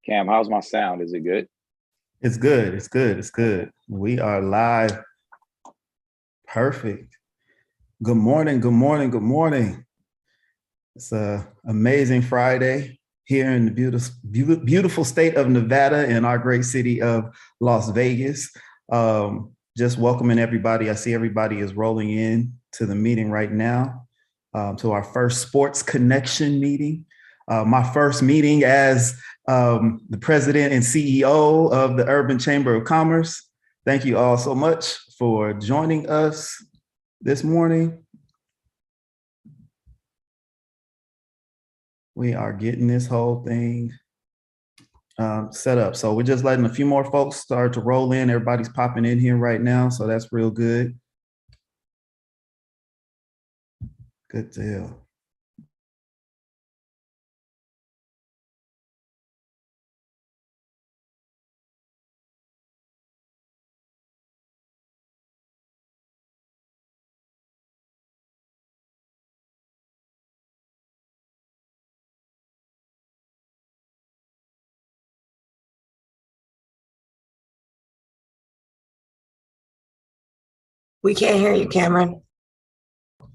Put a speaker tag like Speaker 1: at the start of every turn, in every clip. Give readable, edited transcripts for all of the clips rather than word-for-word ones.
Speaker 1: Cam, how's my sound? Is it good?
Speaker 2: It's good. It's good. It's good. We are live. Perfect. Good morning. Good morning. Good morning. It's a amazing Friday here in the beautiful state of Nevada in our great city of Las Vegas. Just welcoming everybody. I see everybody is rolling in to the meeting right now, to our first Sports Connection meeting. My first meeting as the president and CEO of the Urban Chamber of Commerce. Thank you all so much for joining us this morning. We are getting this whole thing set up. So we're just letting a few more folks start to roll in. Everybody's popping in here right now, so that's real good. Good deal.
Speaker 3: We can't hear you, Cameron.
Speaker 2: I'm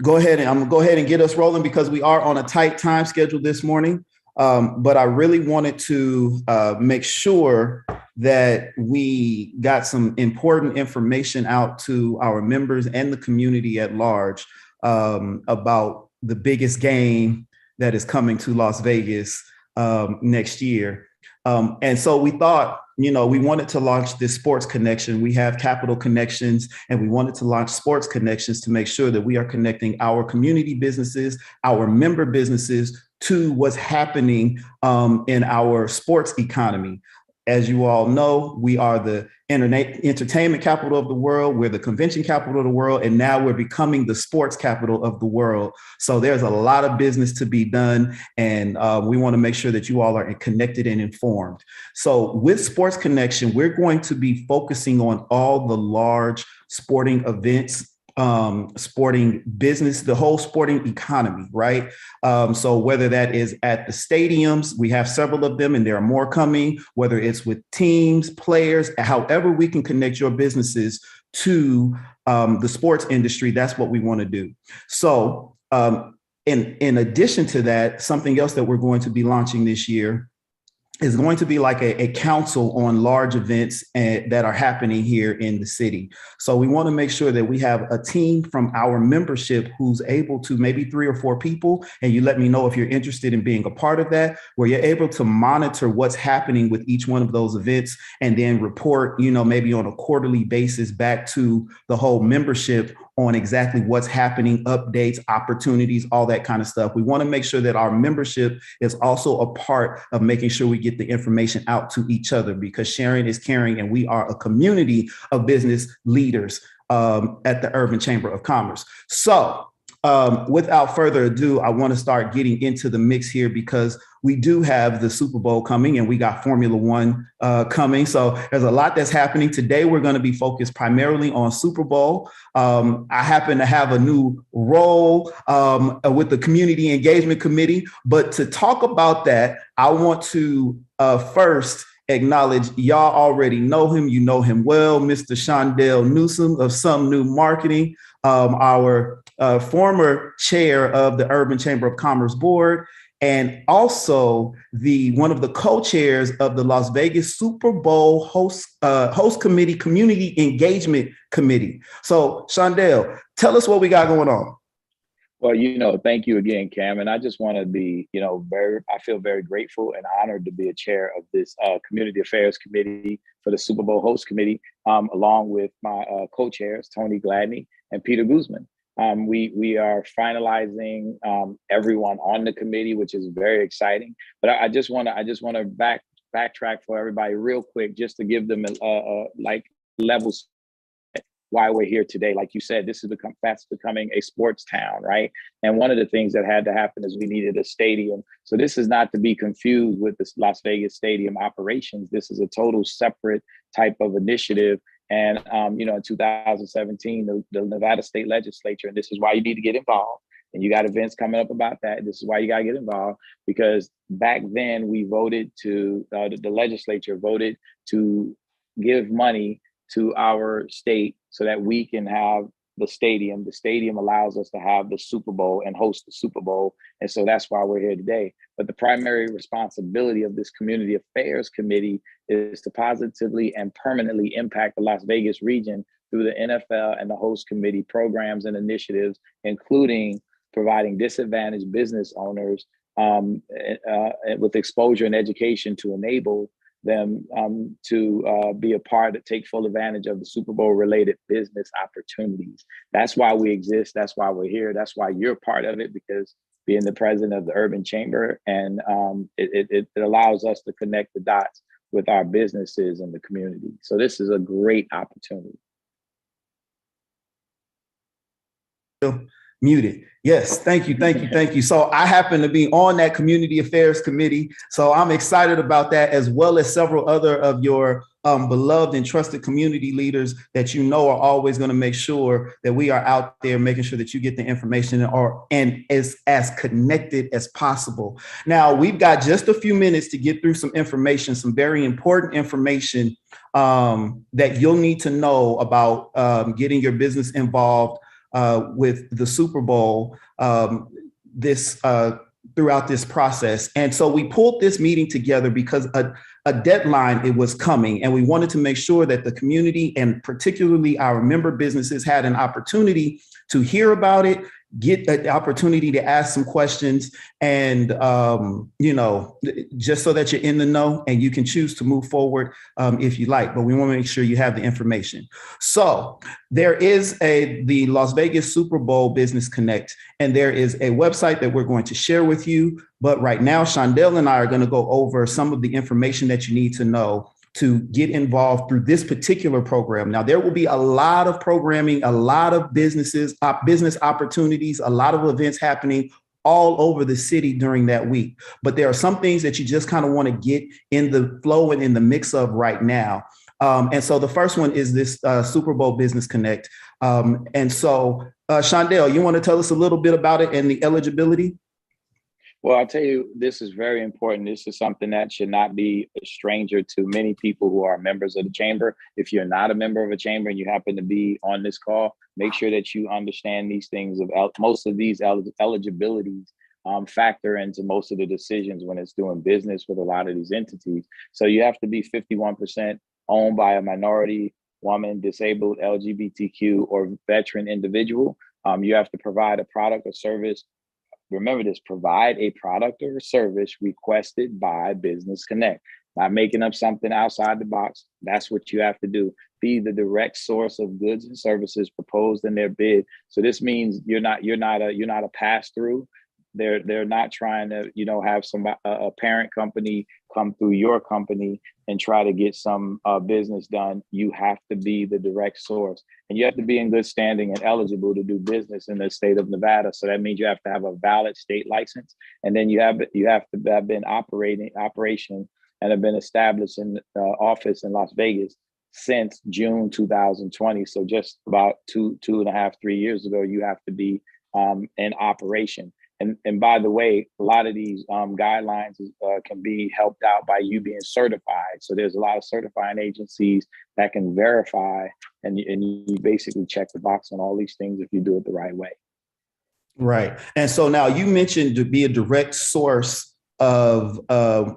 Speaker 2: gonna go ahead and get us rolling because we are on a tight time schedule this morning. But I really wanted to make sure that we got some important information out to our members and the community at large about the biggest game that is coming to Las Vegas next year. And so we thought, we wanted to launch this sports connection. We have capital connections, and we wanted to launch sports connections to make sure that we are connecting our community businesses, our member businesses to what's happening in our sports economy. As you all know, we are the entertainment capital of the world. We're the convention capital of the world. And now we're becoming the sports capital of the world. So there's a lot of business to be done. And we want to make sure that you all are connected and informed. So with Sports Connection, we're going to be focusing on all the large sporting events, sporting business, the whole sporting economy, right? So whether that is at the stadiums, we have several of them and there are more coming, whether it's with teams, players, however we can connect your businesses to the sports industry, that's what we want to do. So in addition to that, something else that we're going to be launching this year is going to be like a council on large events that are happening here in the city. So we want to make sure that we have a team from our membership who's able to, maybe 3 or 4 people, and you let me know if you're interested in being a part of that, where you're able to monitor what's happening with each one of those events and then report, maybe on a quarterly basis back to the whole membership on exactly what's happening, updates, opportunities, all that kind of stuff. We want to make sure that our membership is also a part of making sure we get the information out to each other, because sharing is caring, and we are a community of business leaders at the Urban Chamber of Commerce. So without further ado, I want to start getting into the mix here because we do have the Super Bowl coming and we got Formula One coming. So there's a lot that's happening. Today, we're going to be focused primarily on Super Bowl. I happen to have a new role with the Community Engagement Committee. But to talk about that, I want to first acknowledge y'all already know him. You know him well, Mr. Shondell Newsom of Some New Marketing, our former chair of the Urban Chamber of Commerce Board, and also one of the co-chairs of the Las Vegas Super Bowl host committee, Community Engagement Committee. So, Shondell, tell us what we got going on.
Speaker 1: Well, thank you again, Cam. And I just want to be, I feel very grateful and honored to be a chair of this Community Affairs Committee for the Super Bowl Host Committee, along with my co-chairs, Tony Gladney and Peter Guzman. We are finalizing everyone on the committee, which is very exciting. But I just want to backtrack for everybody real quick, just to give them like levels why we're here today. Like you said, this is fast becoming a sports town, right? And one of the things that had to happen is we needed a stadium. So this is not to be confused with the Las Vegas stadium operations. This is a total separate type of initiative. And, in 2017, the Nevada State Legislature, and this is why you need to get involved, and you got events coming up about that. This is why you got to get involved, because back then we voted to, the legislature voted to give money to our state so that we can have the stadium. The stadium allows us to have the Super Bowl and host the Super Bowl. And so that's why we're here today. But the primary responsibility of this community affairs committee is to positively and permanently impact the Las Vegas region through the NFL and the host committee programs and initiatives, including providing disadvantaged business owners with exposure and education to enable them to be a part, to take full advantage of the Super Bowl related business opportunities. That's why we exist. That's why we're here. That's why you're part of it, because being the president of the Urban Chamber, and it allows us to connect the dots with our businesses and the community. So this is a great opportunity.
Speaker 2: Muted. Yes, thank you, thank you, thank you. So I happen to be on that community affairs committee, so I'm excited about that, as well as several other of your beloved and trusted community leaders that you know are always going to make sure that we are out there making sure that you get the information and as connected as possible. Now, we've got just a few minutes to get through some information, some very important information that you'll need to know about getting your business involved with the Super Bowl throughout this process. And so we pulled this meeting together because a deadline, it was coming, and we wanted to make sure that the community and particularly our member businesses had an opportunity to hear about it, get the opportunity to ask some questions, and just so that you're in the know and you can choose to move forward if you like. But we want to make sure you have the information. So there is the Las Vegas Super Bowl Business Connect, and there is a website that we're going to share with you. But right now, Shondell and I are going to go over some of the information that you need to know to get involved through this particular program. Now, there will be a lot of programming, a lot of business opportunities, a lot of events happening all over the city during that week. But there are some things that you just kind of want to get in the flow and in the mix of right now. And so the first one is this Super Bowl Business Connect. And so, Shondell, you want to tell us a little bit about it and the eligibility?
Speaker 1: Well, I'll tell you, this is very important. This is something that should not be a stranger to many people who are members of the chamber. If you're not a member of a chamber and you happen to be on this call, make sure that you understand these things. Most of these eligibilities factor into most of the decisions when it's doing business with a lot of these entities. So you have to be 51% owned by a minority, woman, disabled, LGBTQ, or veteran individual. You have to provide a product or service. Remember this, provide a product or service requested by Business Connect. Not making up something outside the box. That's what you have to do. Be the direct source of goods and services proposed in their bid. So this means you're not a pass through. They're not trying to, have a parent company come through your company and try to get some business done. You have to be the direct source, and you have to be in good standing and eligible to do business in the state of Nevada. So that means you have to have a valid state license, and then you have to have been operation and have been established in office in Las Vegas since June 2020. So just about two and a half, 3 years ago, you have to be in operation. And by the way, a lot of these guidelines can be helped out by you being certified. So there's a lot of certifying agencies that can verify, and you basically check the box on all these things if you do it the right way.
Speaker 2: Right. And so now you mentioned to be a direct source of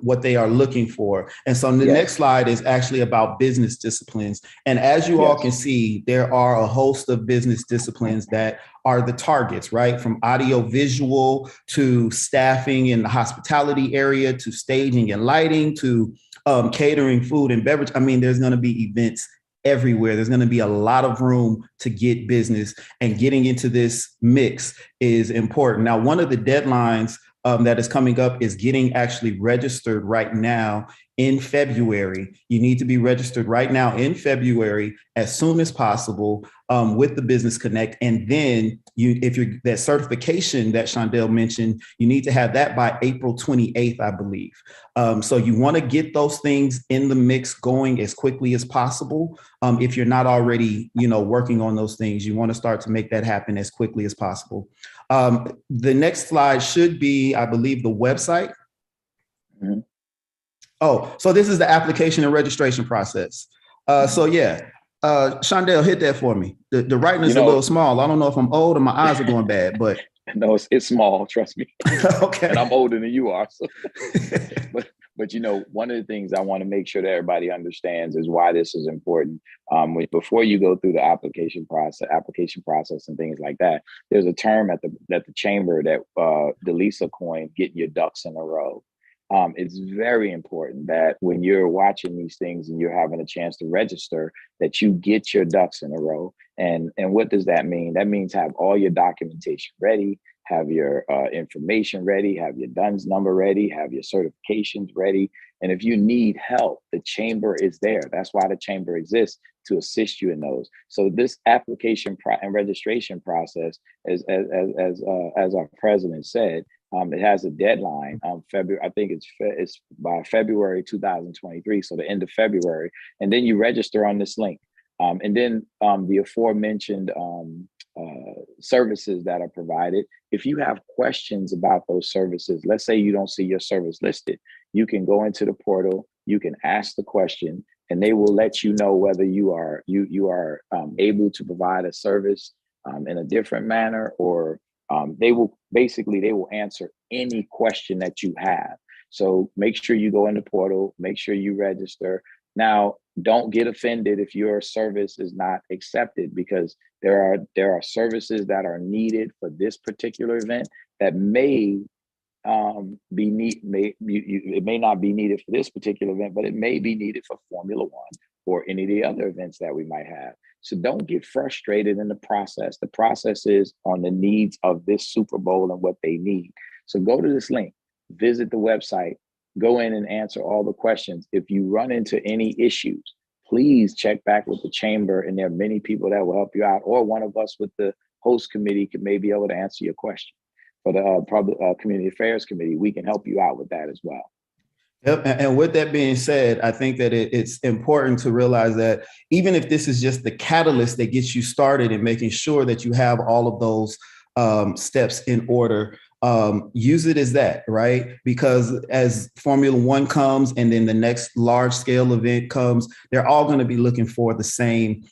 Speaker 2: what they are looking for. And so the next slide is actually about business disciplines. And as you all can see, there are a host of business disciplines that are the targets, right? From audio visual to staffing in the hospitality area, to staging and lighting, to catering, food and beverage. I mean, there's going to be events everywhere. There's going to be a lot of room to get business, and getting into this mix is important. Now, one of the deadlines that is coming up is getting actually registered right now in February. You need to be registered right now in February as soon as possible with the Business Connect. And then if you're that certification that Shondell mentioned, you need to have that by April 28th, I believe. So you want to get those things in the mix going as quickly as possible. If you're not already, working on those things, you want to start to make that happen as quickly as possible. The next slide should be, I believe, the website.
Speaker 1: Mm-hmm.
Speaker 2: Oh, so this is the application and registration process. So yeah, Shondell, hit that for me. The writing is a little small. I don't know if I'm old or my eyes are going bad, but.
Speaker 1: No, it's small, trust me.
Speaker 2: Okay.
Speaker 1: And I'm older than you are. So. But one of the things I want to make sure that everybody understands is why this is important. Before you go through the application process and things like that, there's a term at the chamber that Delisa coined, getting your ducks in a row. It's very important that when you're watching these things and you're having a chance to register, that you get your ducks in a row. And what does that mean? That means have all your documentation ready, have your information ready, have your DUNS number ready, have your certifications ready. And if you need help, the chamber is there. That's why the chamber exists, to assist you in those. So this application and registration process, as our president said, it has a deadline. February, I think it's by February 2023, so the end of February. And then you register on this link. And then the aforementioned services that are provided. If you have questions about those services, let's say you don't see your service listed, you can go into the portal, you can ask the question, and they will let you know whether you are able to provide a service in a different manner, or they will answer any question that you have. So make sure you go in the portal, make sure you register. Now, don't get offended if your service is not accepted, because there are services that are needed for this particular event that may it may not be needed for this particular event, but it may be needed for Formula One or any of the other events that we might have. So don't get frustrated in the process. The process is on the needs of this Super Bowl and what they need. So go to this link, visit the website, go in and answer all the questions. If you run into any issues, please check back with the chamber, and there are many people that will help you out, or one of us with the host committee may be able to answer your question. For the Community Affairs Committee, we can help you out with that as well.
Speaker 2: Yep. And with that being said, I think that it's important to realize that even if this is just the catalyst that gets you started in making sure that you have all of those steps in order, use it as that, right? Because as Formula One comes and then the next large scale event comes, they're all going to be looking for the same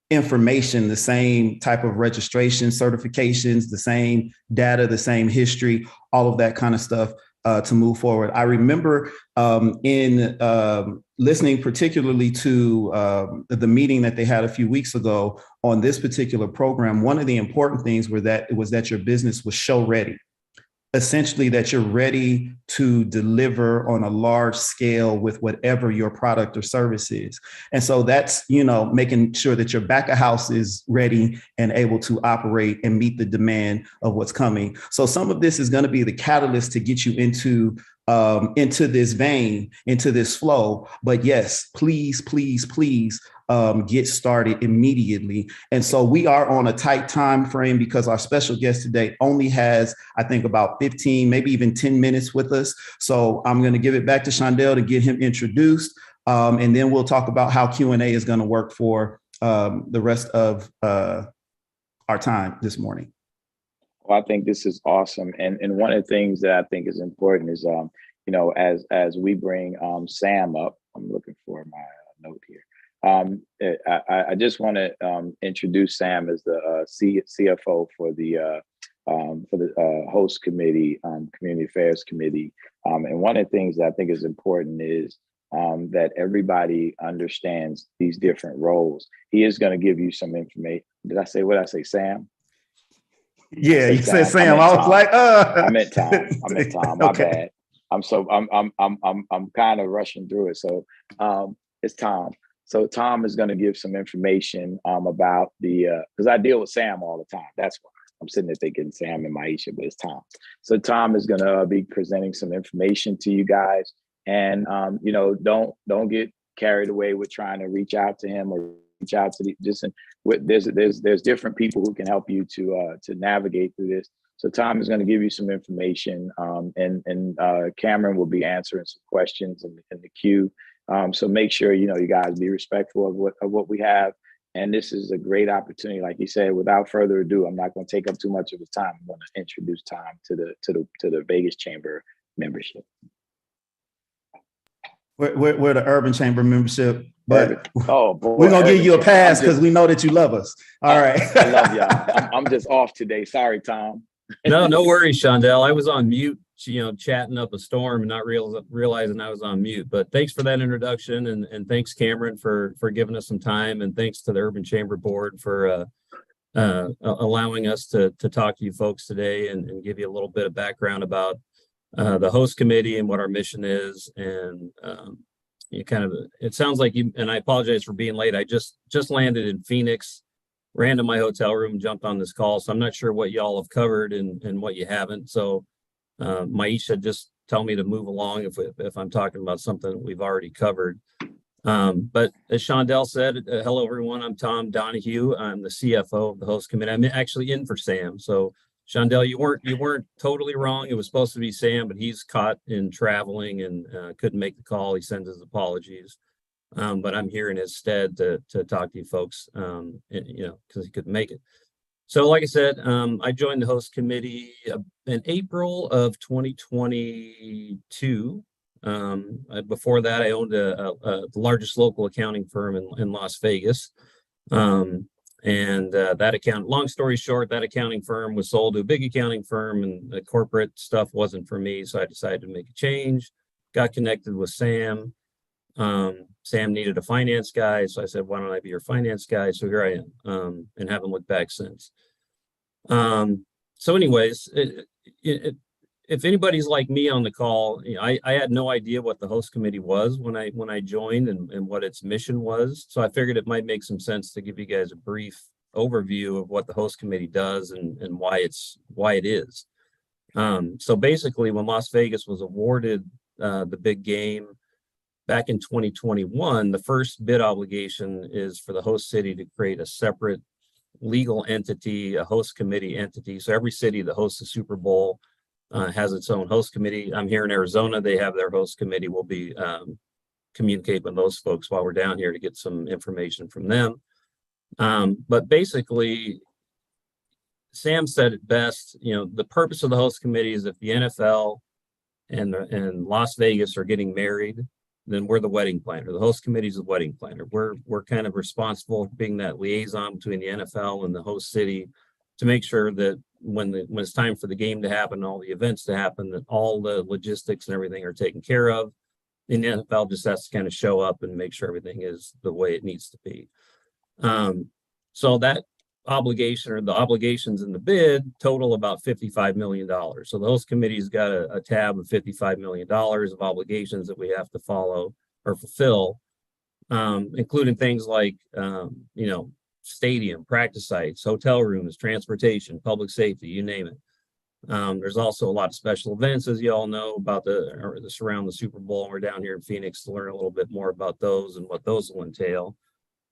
Speaker 2: information, the same type of registration, certifications, the same data, the same history, all of that kind of stuff to move forward. I remember in listening particularly to the meeting that they had a few weeks ago on this particular program, one of the important things was that your business was show ready. Essentially, that you're ready to deliver on a large scale with whatever your product or service is. And so that's, making sure that your back of house is ready and able to operate and meet the demand of what's coming. So some of this is going to be the catalyst to get you into this vein, into this flow. But yes, please, please, please get started immediately. And so we are on a tight time frame because our special guest today only has, I think, about 15, maybe even 10 minutes with us. So I'm going to give it back to Shondell to get him introduced. And then we'll talk about how Q&A is going to work for the rest of our time this morning.
Speaker 1: Well, I think this is awesome. And one of the things that I think is important is, as we bring Sam up, I'm looking for my note here. I just want to introduce Sam as the CFO for the host committee, Community Affairs Committee. And one of the things that I think is important is that everybody understands these different roles. He is going to give you some information. What did I say, Sam?
Speaker 2: Yeah, you said Sam. I was like,
Speaker 1: I meant Tom. My bad. I'm kind of rushing through it. So it's Tom. So Tom is going to give some information about because I deal with Sam all the time. That's why I'm sitting there thinking Sam and Maisha, but it's Tom. So Tom is going to be presenting some information to you guys, and don't get carried away with trying to reach out to him or reach out to there's different people who can help you to navigate through this. So Tom is going to give you some information, and Cameron will be answering some questions in the queue. So make sure you guys be respectful of what we have, And this is a great opportunity. Like you said, without further ado, I'm not going to take up too much of his time. I'm going to introduce Tom to the Vegas Chamber membership.
Speaker 2: We're the Urban Chamber membership, but
Speaker 1: oh boy,
Speaker 2: we're gonna give you a pass because we know that you love us. All right.
Speaker 1: I love y'all. I'm just off today. Sorry, Tom.
Speaker 3: No worries, Shondell. I was on mute, chatting up a storm and not realizing I was on mute. But thanks for that introduction, and thanks, Cameron, for giving us some time, and thanks to the Urban Chamber Board for allowing us to talk to you folks today and give you a little bit of background about the host committee and what our mission is. And it sounds like you, and I apologize for being late. I just landed in Phoenix, ran to my hotel room, jumped on this call. So I'm not sure what y'all have covered and what you haven't. So Maisha, just tell me to move along if I'm talking about something that we've already covered. But as Shondell said, hello everyone, I'm Tom Donahue. I'm the CFO of the host committee. I'm actually in for Sam. So Shondell, you weren't totally wrong. It was supposed to be Sam, but he's caught in traveling and couldn't make the call. He sends his apologies. But I'm here in his stead to talk to you folks, because he couldn't make it. So like I said, I joined the host committee in April of 2022. Before that, I owned the largest local accounting firm in Las Vegas. Long story short, that accounting firm was sold to a big accounting firm, and the corporate stuff wasn't for me. So I decided to make a change, got connected with Sam. Sam needed a finance guy. So I said, why don't I be your finance guy? So here I am, and haven't looked back since. So anyways, if anybody's like me on the call, I had no idea what the host committee was when I joined and what its mission was. So I figured it might make some sense to give you guys a brief overview of what the host committee does and why it is. So basically, when Las Vegas was awarded the big game back in 2021, the first bid obligation is for the host city to create a separate legal entity, a host committee entity. So every city that hosts the Super Bowl has its own host committee. I'm here in Arizona. They have their host committee. We'll be communicating with those folks while we're down here to get some information from them. But basically, Sam said it best. The purpose of the host committee is if the NFL and Las Vegas are getting married, then we're the wedding planner. The host committee is the wedding planner. We're kind of responsible for being that liaison between the NFL and the host city to make sure that when it's time for the game to happen, all the events to happen, that all the logistics and everything are taken care of. And the NFL just has to kind of show up and make sure everything is the way it needs to be. So that obligation, or the obligations in the bid, total about $55 million. So the host committee's got a tab of $55 million of obligations that we have to follow or fulfill, including things like, stadium, practice sites, hotel rooms, transportation, public safety, you name it. There's also a lot of special events, as you all know, about the surround the Super Bowl. We're down here in Phoenix to learn a little bit more about those and what those will entail.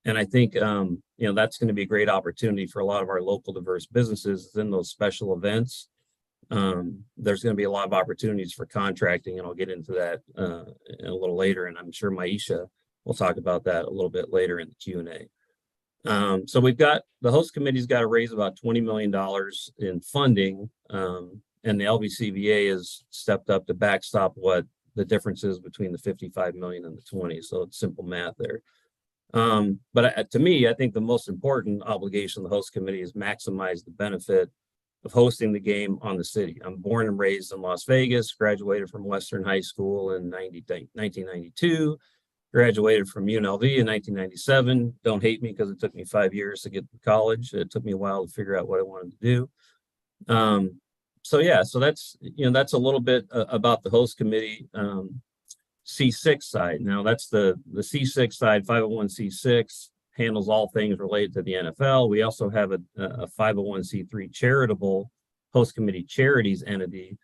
Speaker 3: And I think, that's going to be a great opportunity for a lot of our local diverse businesses in those special events. There's going to be a lot of opportunities for contracting, and I'll get into that a little later. And I'm sure Maisha will talk about that a little bit later in the Q&A. So we've got the host committee's got to raise about $20 million in funding, and the LVCVA has stepped up to backstop what the difference is between the 55 million and the 20. So it's simple math there. But to me, I think the most important obligation of the host committee is maximize the benefit of hosting the game on the city. I'm born and raised in Las Vegas, graduated from Western High School in 1992. Graduated from UNLV in 1997. Don't hate me because it took me 5 years to get to college. It took me a while to figure out what I wanted to do. So that's a little bit about the host committee. C6 side. Now that's the C6 side. 501c6 handles all things related to the NFL. We also have a 501c3 charitable host committee charities entity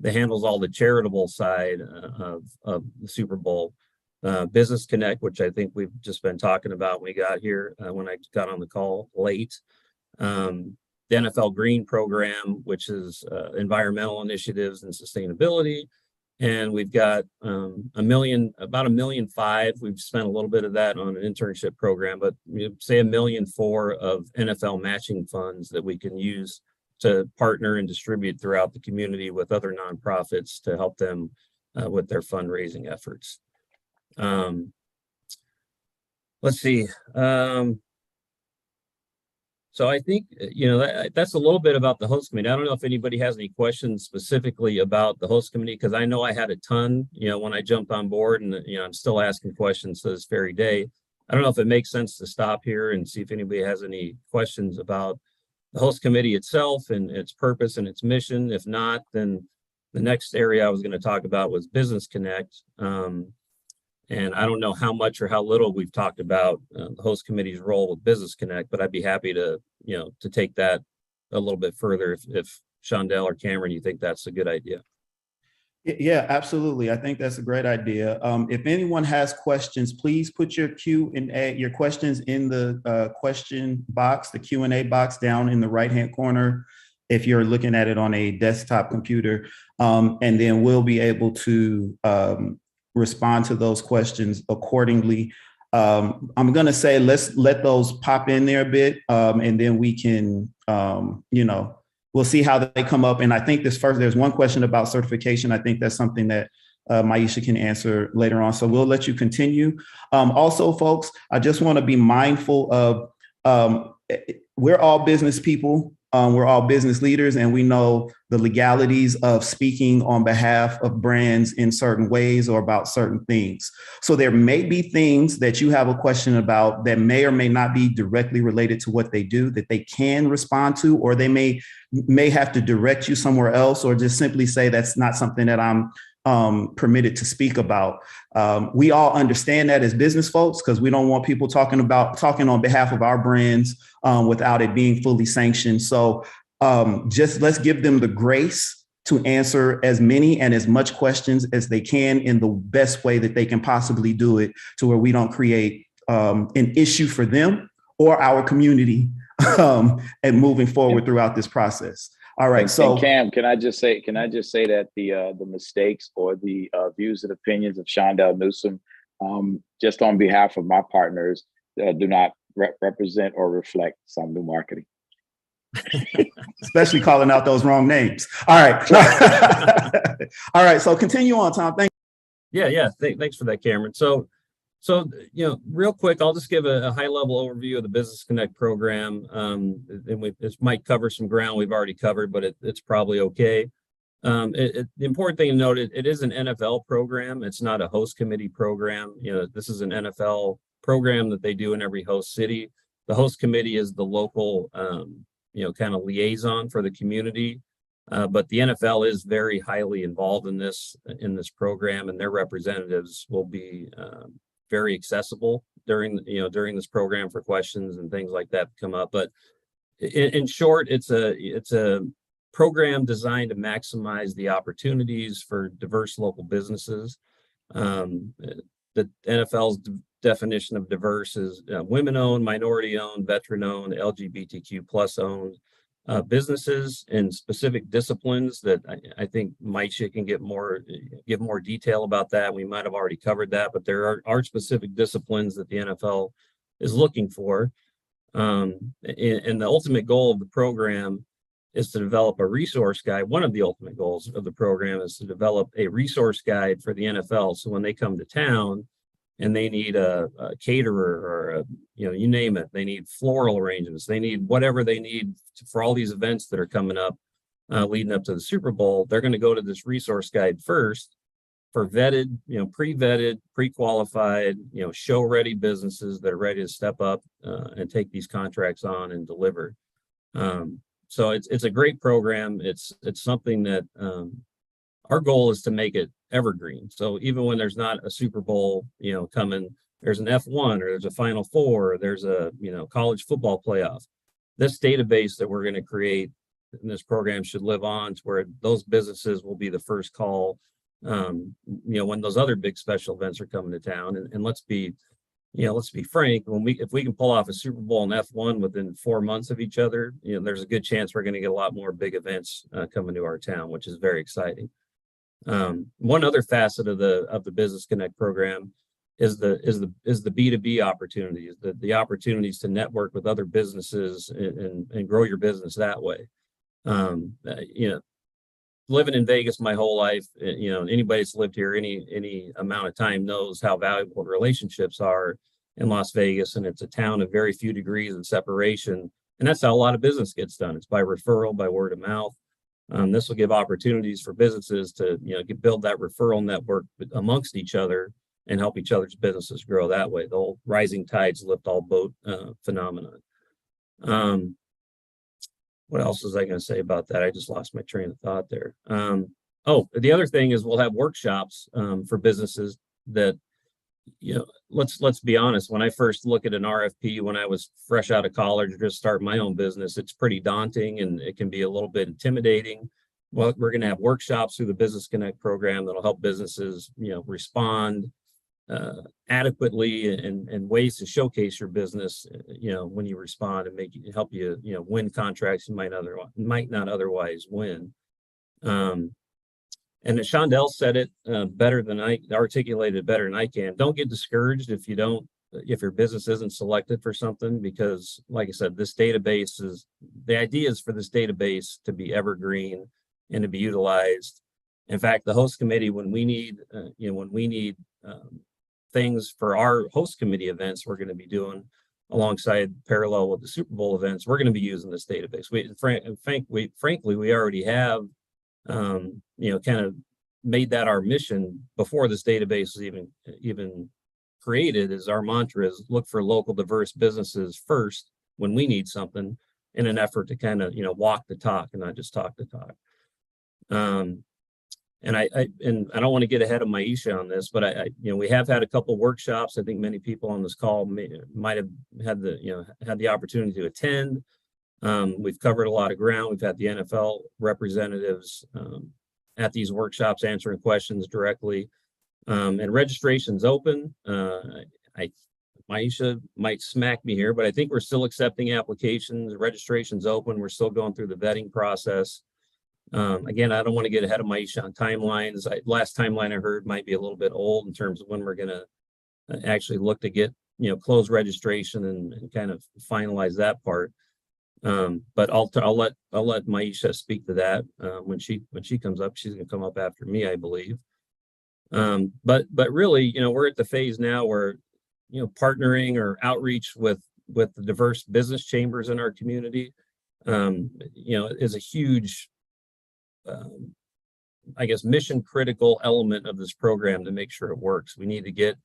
Speaker 3: that handles all the charitable side of the Super Bowl. Business Connect, which I think we've just been talking about when we got here, when I got on the call late. The NFL Green Program, which is environmental initiatives and sustainability. And we've got about $1.5 million. We've spent a little bit of that on an internship program, but say $1.4 million of NFL matching funds that we can use to partner and distribute throughout the community with other nonprofits to help them with their fundraising efforts. Let's see. So I think, that's a little bit about the host committee. I don't know if anybody has any questions specifically about the host committee, because I know I had a ton, when I jumped on board, and, I'm still asking questions to this very day. I don't know if it makes sense to stop here and see if anybody has any questions about the host committee itself and its purpose and its mission. If not, then the next area I was going to talk about was Business Connect. And I don't know how much or how little we've talked about the host committee's role with Business Connect, but I'd be happy to, to take that a little bit further if Shondell or Cameron, you think that's a good idea.
Speaker 2: Yeah, absolutely. I think that's a great idea. If anyone has questions, please put your your questions in the question box, the Q&A box down in the right-hand corner, if you're looking at it on a desktop computer, and then we'll be able to respond to those questions accordingly. I'm going to say, let's let those pop in there a bit, and then we can, we'll see how they come up. And I think there's one question about certification. I think that's something that Maisha can answer later on. So we'll let you continue. Also, folks, I just want to be mindful of, we're all business people. We're all business leaders, and we know the legalities of speaking on behalf of brands in certain ways or about certain things. So there may be things that you have a question about that may or may not be directly related to what they do that they can respond to, or they may have to direct you somewhere else, or just simply say that's not something that I'm permitted to speak about. We all understand that as business folks, because we don't want people talking on behalf of our brands without it being fully sanctioned. So just let's give them the grace to answer as many and as much questions as they can in the best way that they can possibly do it, to where we don't create an issue for them or our community and moving forward throughout this process. All right. So
Speaker 1: Cam, can I just say that the mistakes or the views and opinions of Shondell Newsom, just on behalf of my partners, do not represent or reflect Some New Marketing.
Speaker 2: Especially calling out those wrong names. All right. All right. So continue on, Tom. Thank
Speaker 3: you. Yeah. Thanks for that, Cameron. So, real quick, I'll just give a high-level overview of the Business Connect program. And this might cover some ground we've already covered, but it's probably okay. The important thing to note, it is an NFL program. It's not a host committee program. This is an NFL program that they do in every host city. The host committee is the local, kind of liaison for the community. But the NFL is very highly involved in this program, and their representatives will be very accessible during this program for questions and things like that come up. But in short, it's a program designed to maximize the opportunities for diverse local businesses. The NFL's definition of diverse is women-owned, minority-owned, veteran-owned, LGBTQ+-owned businesses in specific disciplines that I think Maisha can give more detail about that. We might have already covered that, but there are specific disciplines that the NFL is looking for. And the ultimate goal of the program is to develop a resource guide. One of the ultimate goals of the program is to develop a resource guide for the NFL. So when they come to town and they need a caterer or you name it, they need floral arrangements, they need whatever they need for all these events that are coming up leading up to the Super Bowl, they're going to go to this resource guide first for vetted, pre-vetted, pre-qualified, show-ready businesses that are ready to step up and take these contracts on and deliver. So it's a great program. It's something that our goal is to make it evergreen. So even when there's not a Super Bowl, coming, there's an F1 or there's a Final Four, or there's a, college football playoff. This database that we're going to create in this program should live on to where those businesses will be the first call, when those other big special events are coming to town. And let's be frank, if we can pull off a Super Bowl and F1 within 4 months of each other, there's a good chance we're going to get a lot more big events coming to our town, which is very exciting. One other facet of the Business Connect program is the B2B opportunities, the opportunities to network with other businesses and grow your business that way. You know, living in Vegas my whole life, you know, anybody that's lived here any amount of time knows how valuable relationships are in Las Vegas, and it's a town of very few degrees of separation. And that's how a lot of business gets done. It's by referral, by word of mouth. This will give opportunities for businesses to, you know, build that referral network amongst each other and help each other's businesses grow that way. The whole rising tides lift all boat phenomenon. What else was I going to say about that? I just lost my train of thought there. Oh, the other thing is we'll have workshops for businesses that, you know, let's be honest. When I first look at an RFP, when I was fresh out of college or just start my own business, it's pretty daunting and it can be a little bit intimidating. Well, we're going to have workshops through the Business Connect program that'll help businesses, you know, respond adequately and ways to showcase your business, you know, when you respond and help you, you know, win contracts you might not otherwise win. And Shondell said it better than I articulated better than I can. Don't get discouraged if your business isn't selected for something, because like I said, the idea is for this database to be evergreen and to be utilized. In fact, the host committee, when we need things for our host committee events we're going to be doing alongside parallel with the Super Bowl events, we're going to be using this database. Frankly, we already have, you know, kind of made that our mission before this database was even created. Is our mantra is look for local diverse businesses first when we need something, in an effort to kind of, you know, walk the talk and not just talk the talk. And I don't want to get ahead of Maisha on this, but you know, we have had a couple of workshops. I think many people on this call might have had the opportunity to attend. We've covered a lot of ground. We've had the NFL representatives at these workshops answering questions directly, and registration's open. Maisha might smack me here, but I think we're still accepting applications. Registration's open. We're still going through the vetting process. Again, I don't want to get ahead of Maisha on timelines. Last timeline I heard might be a little bit old in terms of when we're going to actually look to get, you know, close registration and kind of finalize that part. But I'll let Maisha speak to that when she comes up. She's going to come up after me, I believe. But really, you know, we're at the phase now where, you know, partnering or outreach with the diverse business chambers in our community, you know, is a huge, I guess, mission critical element of this program to make sure it works. We need to get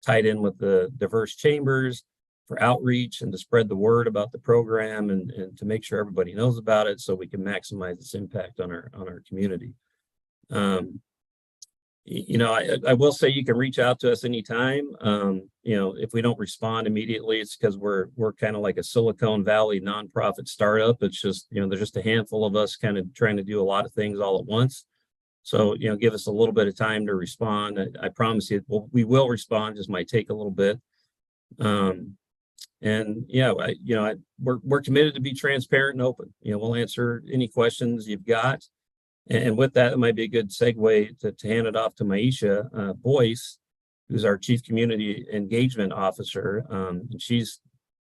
Speaker 3: tied in with the diverse chambers for outreach and to spread the word about the program and to make sure everybody knows about it so we can maximize its impact on our community. You know, I will say you can reach out to us anytime. You know, if we don't respond immediately, it's because we're kind of like a Silicon Valley nonprofit startup. It's just, you know, there's just a handful of us kind of trying to do a lot of things all at once. So, you know, give us a little bit of time to respond. I promise you, we will respond. Just might take a little bit. And yeah, we're committed to be transparent and open. You know, we'll answer any questions you've got. And with that, it might be a good segue to hand it off to Maisha Boyce, who's our Chief Community Engagement Officer. And she's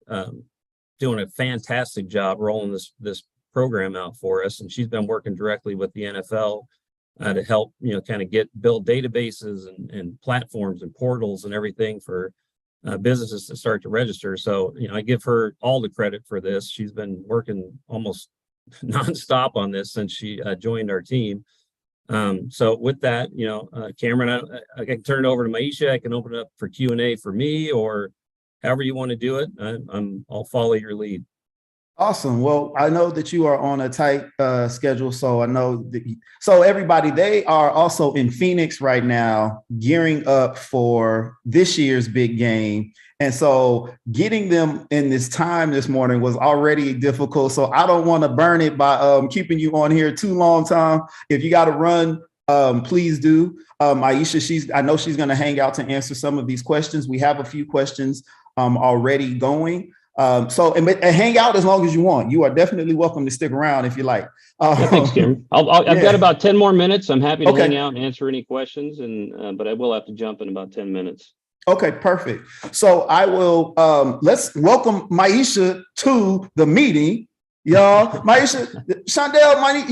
Speaker 3: doing a fantastic job rolling this program out for us. And she's been working directly with the NFL to help, you know, kind of build databases and platforms and portals and everything for businesses to start to register. So, you know, I give her all the credit for this. She's been working almost nonstop on this since she joined our team. So with that, you know, Cameron, I can turn it over to Maisha. I can open it up for Q&A for me, or however you want to do it. I'll follow your lead.
Speaker 2: Awesome. Well, I know that you are on a tight schedule, so I know that. So everybody, they are also in Phoenix right now, gearing up for this year's big game. And so getting them in this time this morning was already difficult. So I don't want to burn it by keeping you on here too long, Tom. If you got to run, please do. Maisha, I know she's going to hang out to answer some of these questions. We have a few questions already going. And hang out as long as you want. You are definitely welcome to stick around if you like.
Speaker 3: Yeah, thanks, Cameron. I've got about 10 more minutes. I'm happy to
Speaker 2: Okay.
Speaker 3: hang out and answer any questions, but I will have to jump in about 10 minutes.
Speaker 2: Okay, perfect. So I will, let's welcome Maisha to the meeting. Y'all, Maisha, Shondell,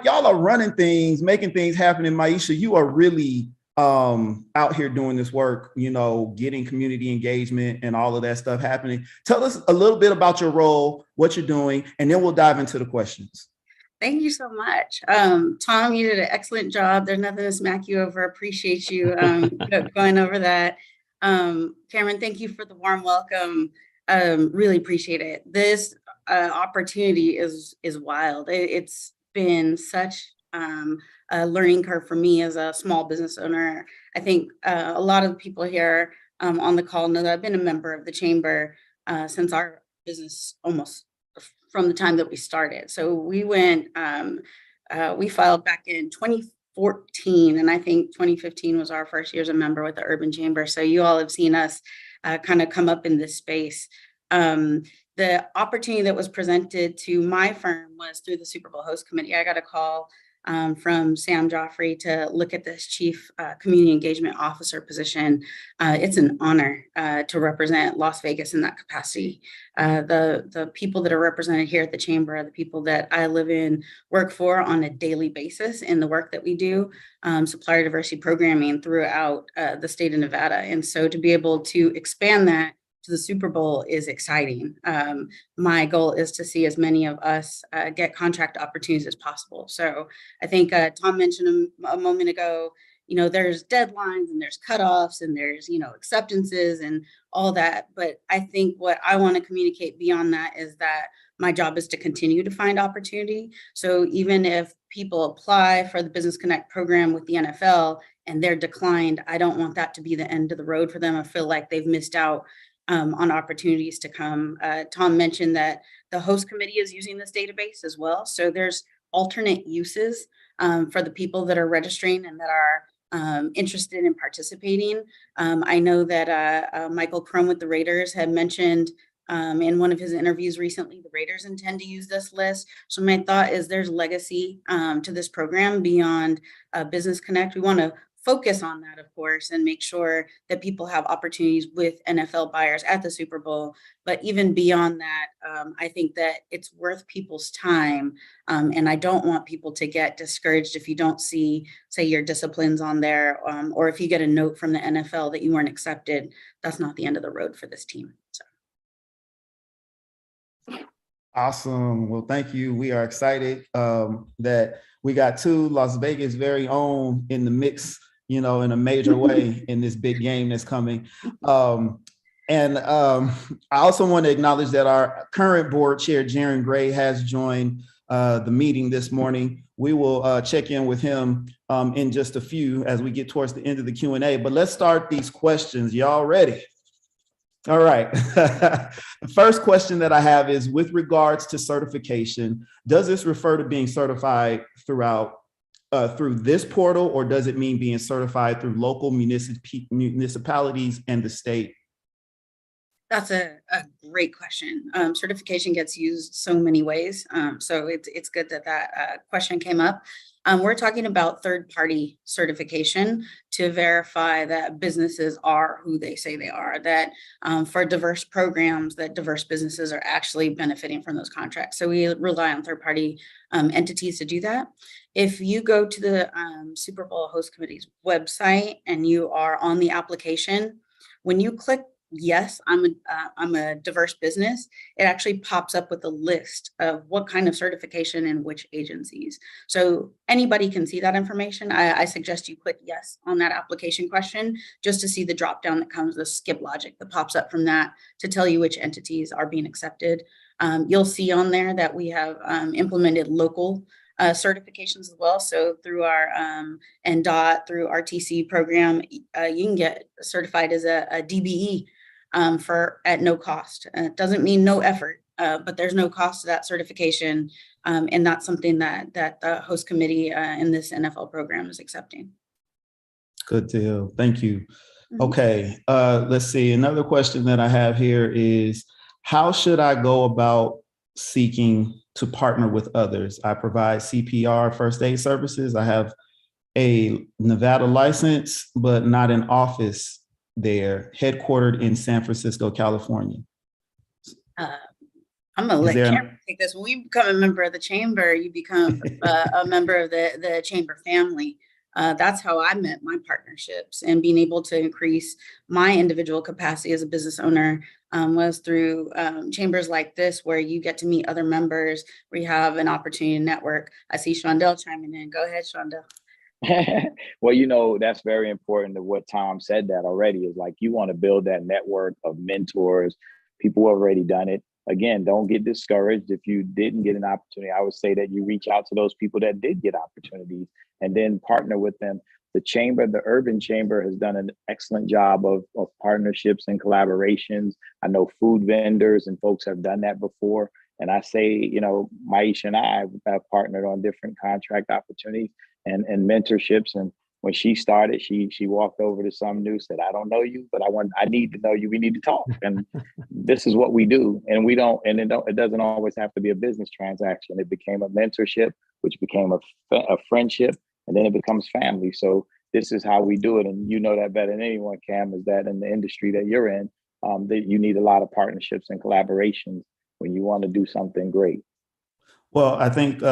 Speaker 2: y'all are running things, making things happen. And Maisha, you are really out here doing this work, getting community engagement and all of that stuff happening. Tell us a little bit about your role, what you're doing, and then we'll dive into the questions.
Speaker 4: Thank you so much. Tom, you did an excellent job. There's nothing to smack you over. Appreciate you going over that. Cameron, thank you for the warm welcome. Really appreciate it. This opportunity is wild. It's been such a learning curve for me as a small business owner. I think a lot of people here on the call know that I've been a member of the chamber since our business almost from the time that we started. So we filed back in 2014, and I think 2015 was our first year as a member with the Urban Chamber. So you all have seen us kind of come up in this space. The opportunity that was presented to my firm was through the Super Bowl host committee. I got a call from Sam Joffrey to look at this chief community engagement officer position. It's an honor to represent Las Vegas in that capacity. The people that are represented here at the chamber are the people that I live in, work for on a daily basis in the work that we do, supplier diversity programming throughout the state of Nevada. And so to be able to expand that to the Super Bowl is exciting. My goal is to see as many of us get contract opportunities as possible. So I think Tom mentioned a moment ago, there's deadlines and there's cutoffs and there's, acceptances and all that. But I think what I want to communicate beyond that is that my job is to continue to find opportunity. So even if people apply for the Business Connect program with the NFL and they're declined, I don't want that to be the end of the road for them. I feel like they've missed out on opportunities to come. Tom mentioned that the host committee is using this database as well. So there's alternate uses for the people that are registering and that are interested in participating. I know that Michael Crum with the Raiders had mentioned in one of his interviews recently, the Raiders intend to use this list. So my thought is there's legacy to this program beyond Business Connect. We want to focus on that, of course, and make sure that people have opportunities with NFL buyers at the Super Bowl. But even beyond that, I think that it's worth people's time. And I don't want people to get discouraged if you don't see, say, your disciplines on there, or if you get a note from the NFL that you weren't accepted. That's not the end of the road for this team. So.
Speaker 2: Awesome. Well, thank you. We are excited that we got two Las Vegas very own in the mix, in a major way in this big game that's coming. I also want to acknowledge that our current board chair, Jaron Gray, has joined the meeting this morning. We will check in with him in just a few as we get towards the end of the Q&A. But let's start these questions. Y'all ready? All right. The first question that I have is with regards to certification, does this refer to being certified through this portal, or does it mean being certified through local municipalities and the state?
Speaker 4: That's a great question. Certification gets used so many ways. So it's good that question came up. We're talking about third-party certification to verify that businesses are who they say they are, that for diverse programs, that diverse businesses are actually benefiting from those contracts. So we rely on third-party entities to do that. If you go to the Super Bowl host committee's website and you are on the application, when you click yes, I'm a diverse business, it actually pops up with a list of what kind of certification and which agencies. So anybody can see that information. I suggest you click yes on that application question just to see the drop down that comes, the skip logic that pops up from that to tell you which entities are being accepted. You'll see on there that we have implemented local certifications as well. So through our NDOT, through RTC program, you can get certified as a DBE at no cost. It doesn't mean no effort, but there's no cost to that certification. And that's something that the host committee in this NFL program is accepting.
Speaker 2: Good deal. Thank you. Okay, let's see. Another question that I have here is, How should I go about seeking to partner with others? I provide CPR first aid services. I have a Nevada license, but not an office there, headquartered in San Francisco, California.
Speaker 4: I'm gonna let Cameron take this. When you become a member of the chamber, you become a member of the chamber family. That's how I met my partnerships, and being able to increase my individual capacity as a business owner was through chambers like this, where you get to meet other members, where you have an opportunity to network. I see Shondell chiming in. Go ahead, Shondell.
Speaker 1: Well, you know, that's very important to what Tom said that already, is like, you want to build that network of mentors, people who have already done it. Again, don't get discouraged if you didn't get an opportunity. I would say that you reach out to those people that did get opportunities and then partner with them. The chamber, the urban chamber, has done an excellent job of partnerships and collaborations. I know food vendors and folks have done that before. And I say, you know, Maisha and I have partnered on different contract opportunities and mentorships. And when she started, she walked over to some new, said, I don't know you, but I need to know you. We need to talk. And this is what we do. And it doesn't always have to be a business transaction. It became a mentorship, which became a friendship, and then it becomes family. So this is how we do it. And you know that better than anyone, Cam, is that in the industry that you're in, that you need a lot of partnerships and collaborations when you want to do something great.
Speaker 2: Well, I think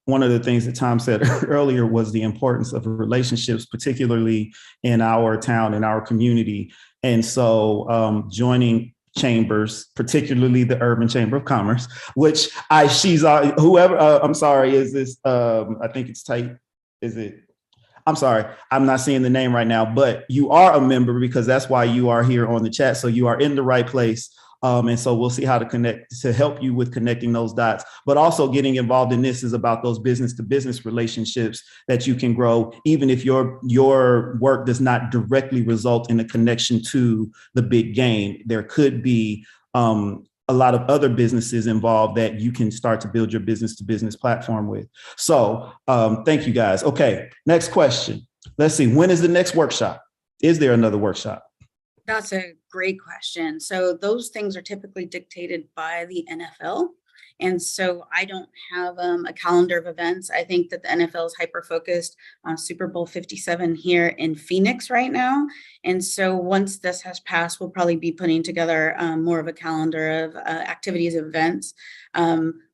Speaker 2: one of the things that Tom said earlier was the importance of relationships, particularly in our town, in our community. And so joining chambers, particularly the Urban Chamber of Commerce, which I think it's tight. Is it? I'm sorry, I'm not seeing the name right now, but you are a member, because that's why you are here on the chat. So you are in the right place. And so we'll see how to connect, to help you with connecting those dots. But also getting involved in this is about those business to business relationships that you can grow, even if your work does not directly result in a connection to the big game. There could be a lot of other businesses involved that you can start to build your business to business platform with. So thank you, guys. Okay, next question. Let's see, when is the next workshop? Is there another workshop?
Speaker 4: That's a great question. So those things are typically dictated by the NFL. And so I don't have a calendar of events. I think that the NFL is hyper-focused on Super Bowl 57 here in Phoenix right now. And so once this has passed, we'll probably be putting together more of a calendar of activities, events.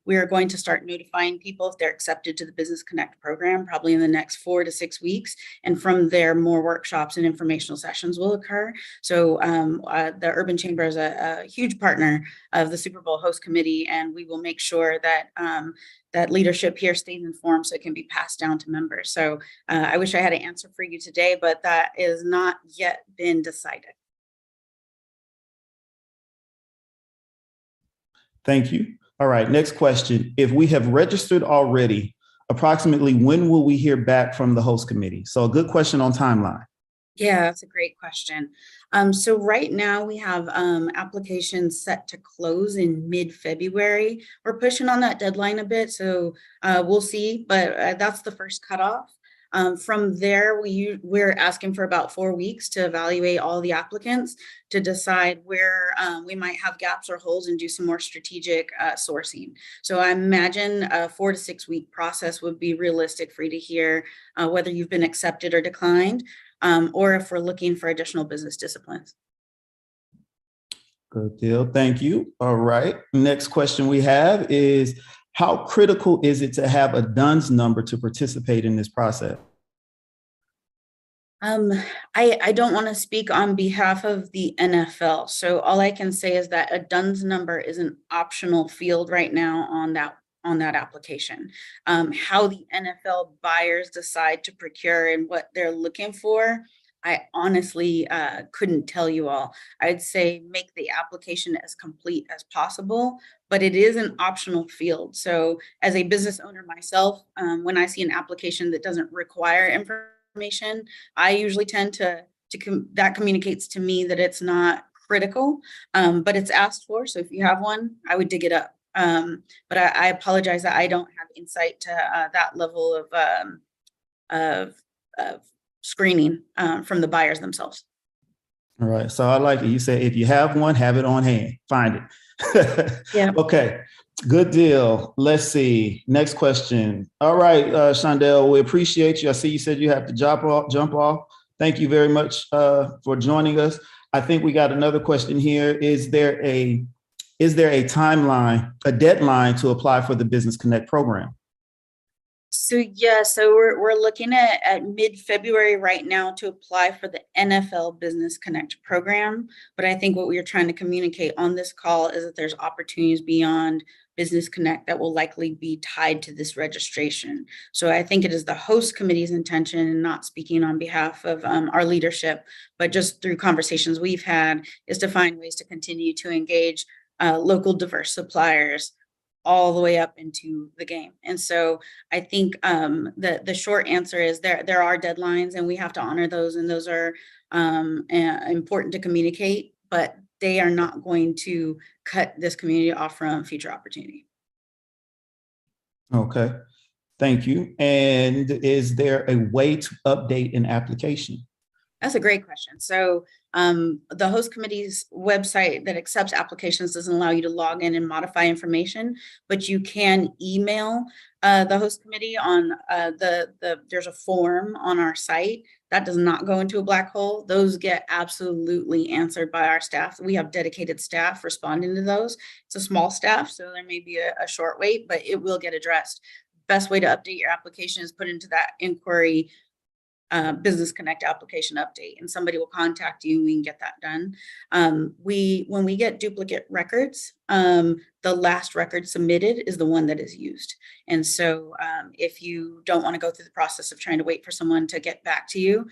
Speaker 4: We are going to start notifying people if they're accepted to the Business Connect program, probably in the next 4 to 6 weeks. And from there, more workshops and informational sessions will occur. So the Urban Chamber is a huge partner of the Super Bowl host committee, and we will make sure that that leadership here stays informed so it can be passed down to members. So I wish I had an answer for you today, but that is not yet been decided.
Speaker 2: Thank you. All right, next question. If we have registered already, approximately when will we hear back from the host committee? So a good question on timeline.
Speaker 4: Yeah, that's a great question. So right now we have applications set to close in mid-February. We're pushing on that deadline a bit, so we'll see, but that's the first cutoff. From there, we're asking for about 4 weeks to evaluate all the applicants to decide where we might have gaps or holes and do some more strategic sourcing. So I imagine a 4 to 6 week process would be realistic for you to hear whether you've been accepted or declined, or if we're looking for additional business disciplines.
Speaker 2: Good deal. Thank you. All right. Next question we have is, how critical is it to have a DUNS number to participate in this process?
Speaker 4: I don't want to speak on behalf of the NFL. So all I can say is that a DUNS number is an optional field right now on that application. How the NFL buyers decide to procure and what they're looking for, I honestly couldn't tell you all. I'd say make the application as complete as possible, but it is an optional field. So as a business owner myself, when I see an application that doesn't require information, I usually tend to that communicates to me that it's not critical, but it's asked for. So if you have one, I would dig it up. But I apologize that I don't have insight to that level of screening from the buyers themselves.
Speaker 2: All right. So I like it. You said if you have one, have it on hand. Find it.
Speaker 4: Yeah.
Speaker 2: Okay, good deal. Let's see. Next question. All right, Shondell, we appreciate you. I see you said you have to jump off. Thank you very much for joining us. I think we got another question here. Is there a timeline, a deadline to apply for the Business Connect program?
Speaker 4: So yeah, so we're looking at mid-February right now to apply for the NFL Business Connect program. But I think what we are trying to communicate on this call is that there's opportunities beyond Business Connect that will likely be tied to this registration. So I think it is the host committee's intention, and not speaking on behalf of our leadership, but just through conversations we've had, is to find ways to continue to engage local diverse suppliers all the way up into the game. And so I think the short answer is there are deadlines and we have to honor those, and those are important to communicate, but they are not going to cut this community off from future opportunity.
Speaker 2: Okay, thank you. And is there a way to update an application?
Speaker 4: That's a great question. So the host committee's website that accepts applications doesn't allow you to log in and modify information, but you can email the host committee on there's a form on our site that does not go into a black hole. Those get absolutely answered by our staff. We have dedicated staff responding to those. It's a small staff, so there may be a short wait, but it will get addressed. Best way to update your application is put into that inquiry Business Connect application update, and somebody will contact you and we can get that done. When we get duplicate records, the last record submitted is the one that is used. And so if you don't want to go through the process of trying to wait for someone to get back to you,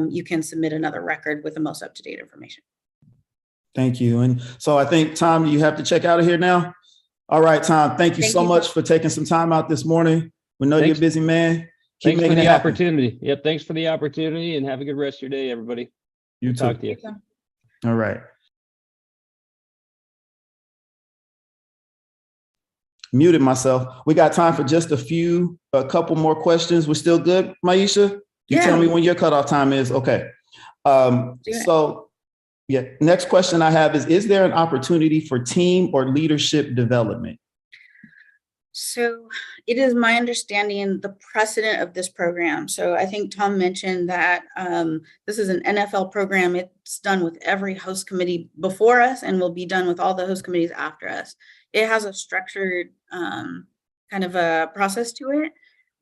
Speaker 4: you can submit another record with the most up-to-date information.
Speaker 2: Thank you. And so I think, Tom, you have to check out of here now. All right, Tom, thank you so much for taking some time out this morning. We know you're a busy man.
Speaker 5: Thanks for the opportunity. Yep. Thanks for the opportunity, and have a good rest of your day, everybody.
Speaker 2: You too.
Speaker 5: Talk to you.
Speaker 2: All right. Muted myself. We got time for just a couple more questions. We're still good, Maisha? You tell me when your cutoff time is. Okay. So yeah, next question I have is there an opportunity for team or leadership development?
Speaker 4: So it is my understanding the precedent of this program. So I think Tom mentioned that this is an NFL program. It's done with every host committee before us and will be done with all the host committees after us. It has a structured kind of a process to it.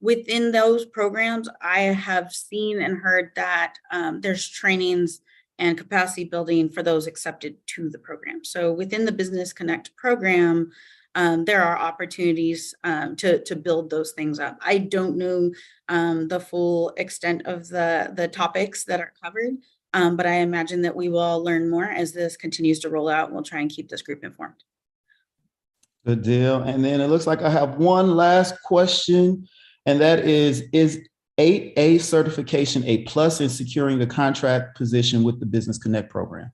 Speaker 4: Within those programs, I have seen and heard that there's trainings and capacity building for those accepted to the program. So within the Business Connect program, there are opportunities to build those things up. I don't know the full extent of the topics that are covered, but I imagine that we will all learn more as this continues to roll out, and we'll try and keep this group informed.
Speaker 2: Good deal. And then it looks like I have one last question, and that is 8A certification a plus in securing a contract position with the Business Connect program?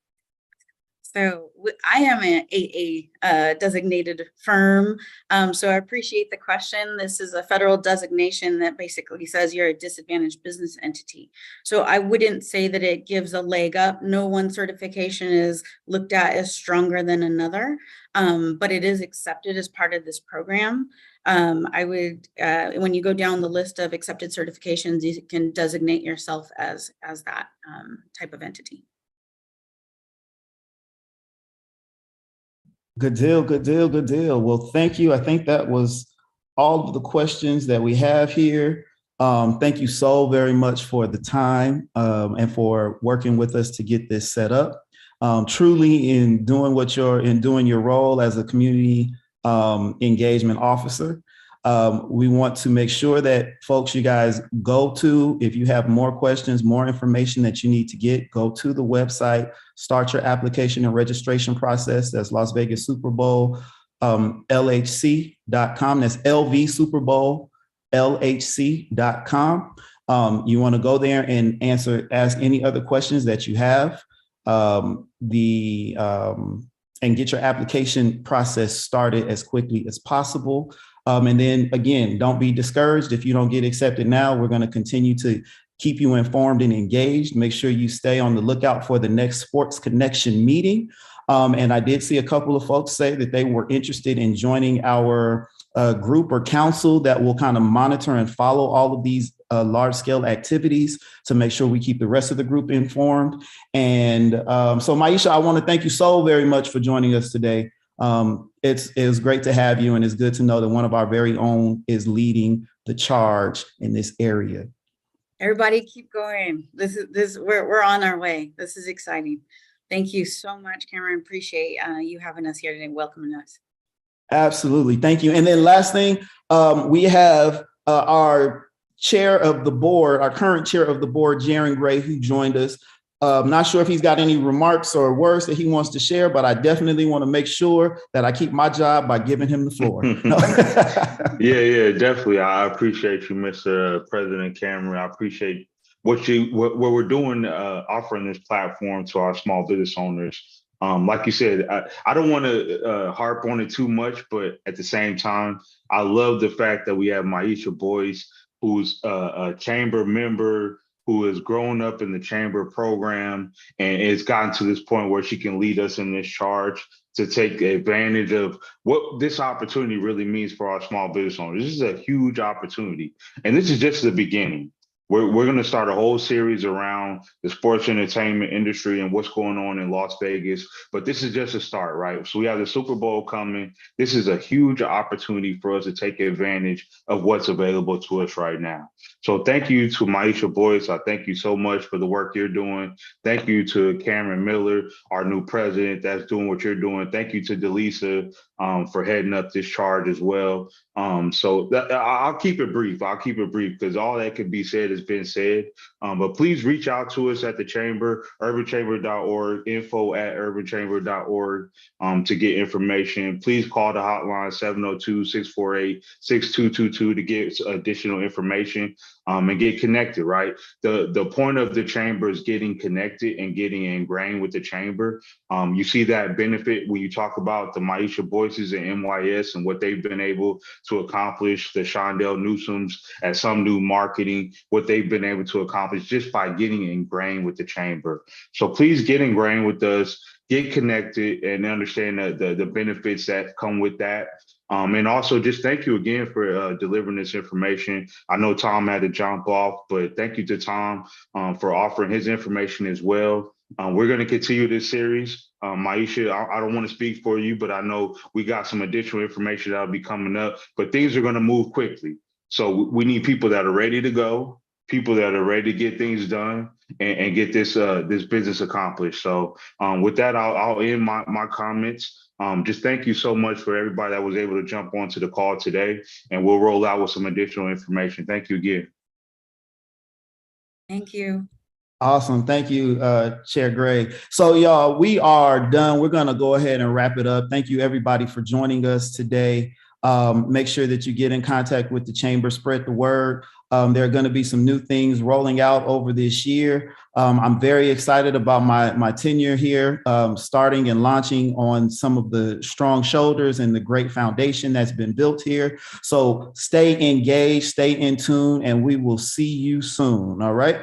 Speaker 4: So I am an 8A designated firm. So I appreciate the question. This is a federal designation that basically says you're a disadvantaged business entity. So I wouldn't say that it gives a leg up. No one certification is looked at as stronger than another, but it is accepted as part of this program. I would, when you go down the list of accepted certifications, you can designate yourself as that type of entity.
Speaker 2: Good deal, good deal, good deal. Well, thank you. I think that was all of the questions that we have here. Thank you so very much for the time and for working with us to get this set up. Truly in doing your role as a community engagement officer. We want to make sure that folks, you guys go to, if you have more questions, more information that you need to get, go to the website, start your application and registration process. That's Las Vegas Super Bowl, LHC.com. That's LV Super Bowl, LHC.com. You want to go there and ask any other questions that you have. And get your application process started as quickly as possible. And then again, don't be discouraged if you don't get accepted now. We're going to continue to keep you informed and engaged. Make sure you stay on the lookout for the next Sports Connection meeting. And I did see a couple of folks say that they were interested in joining our group or council that will kind of monitor and follow all of these large scale activities to make sure we keep the rest of the group informed. And so Maisha, I want to thank you so very much for joining us today. It's great to have you, and it's good to know that one of our very own is leading the charge in this area.
Speaker 4: Everybody keep going. We're on our way. This is exciting. Thank you so much, Cameron. Appreciate you having us here today, welcoming us.
Speaker 2: Absolutely. Thank you. And then last thing, we have our chair of the board, our current chair of the board, Jaron Gray, who joined us. Not sure if he's got any remarks or words that he wants to share, but I definitely want to make sure that I keep my job by giving him the floor.
Speaker 6: Yeah, definitely. I appreciate you, Mr. President Cameron. I appreciate what we're doing, offering this platform to our small business owners. Like you said, I don't want to harp on it too much, but at the same time, I love the fact that we have Maisha Boyce, who's a chamber member, who has grown up in the chamber program and has gotten to this point where she can lead us in this charge to take advantage of what this opportunity really means for our small business owners. This is a huge opportunity, and this is just the beginning. We're going to start a whole series around the sports entertainment industry and what's going on in Las Vegas. But this is just a start, right? So we have the Super Bowl coming. This is a huge opportunity for us to take advantage of what's available to us right now. So thank you to Maisha Boyce. I thank you so much for the work you're doing. Thank you to Cameron Miller, our new president, that's doing what you're doing. Thank you to Delisa for heading up this charge as well. I'll keep it brief. Because all that could be said has been said. But please reach out to us at the chamber, urbanchamber.org, info@urbanchamber.org to get information. Please call the hotline 702-648-6222 to get additional information and get connected, right? The point of the chamber is getting connected and getting ingrained with the chamber. You see that benefit when you talk about the Maisha Boyces and MYS and what they've been able to accomplish, the Shondell Newsoms at Some New Marketing, what they've been able to accomplish just by getting ingrained with the chamber. So please get ingrained with us, get connected, and understand the benefits that come with that. And also just thank you again for delivering this information. I know Tom had to jump off, but thank you to Tom for offering his information as well. We're going to continue this series. Maisha, I don't want to speak for you, but I know we got some additional information that'll be coming up, but things are going to move quickly. So we need people that are ready to go, people that are ready to get things done and get this business accomplished. So with that, I'll end my comments. Just thank you so much for everybody that was able to jump onto the call today, and we'll roll out with some additional information. Thank you again.
Speaker 4: Thank you.
Speaker 2: Awesome. Thank you, Chair Gray. So y'all, we are done. We're going to go ahead and wrap it up. Thank you, everybody, for joining us today. Make sure that you get in contact with the chamber, spread the word. There are going to be some new things rolling out over this year. I'm very excited about my tenure here, starting and launching on some of the strong shoulders and the great foundation that's been built here. So stay engaged, stay in tune, and we will see you soon. All right.